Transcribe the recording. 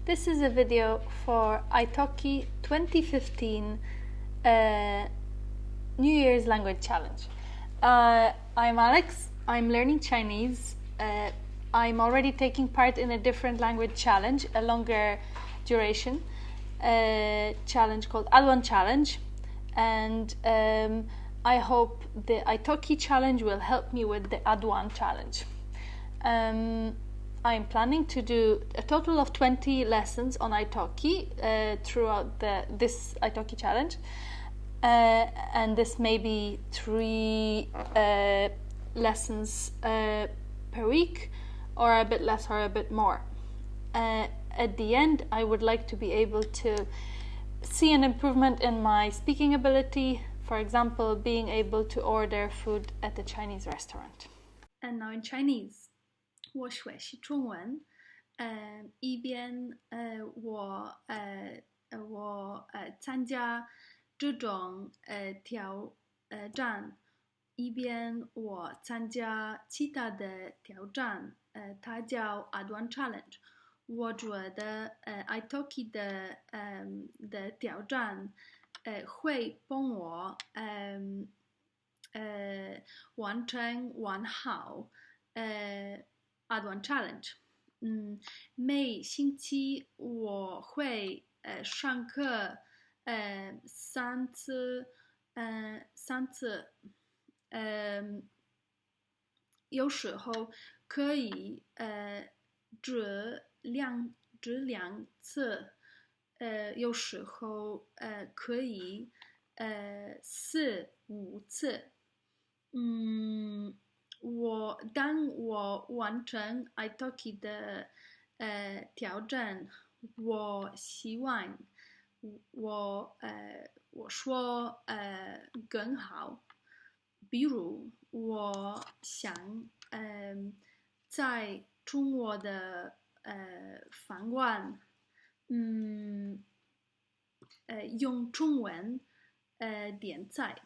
This is a video for italki 2015 New Year's Language Challenge. I'm Alex, I'm learning Chinese. I'm already taking part in a different language challenge, a longer duration challenge called Adwan Challenge. And I hope the italki challenge will help me with the Adwan challenge. I'm planning to do a total of 20 lessons on italki throughout this italki challenge, and this may be 3 lessons per week, or a bit less or a bit more. At the end, I would like to be able to see an improvement in my speaking ability, for example, being able to order food at a Chinese restaurant. And now in Chinese. 我学习中文，一边我参加这种挑战，一边我参加其他的挑战，它叫 Adwan Challenge。我觉得italki 的挑战会帮我完好Adwan Challenge。每星期我会上课三次，有时候可以这两次，有时候可以4、5次。当我完成italki 的挑战，我希望我说更好。比如我想在中国的饭馆用中文点菜。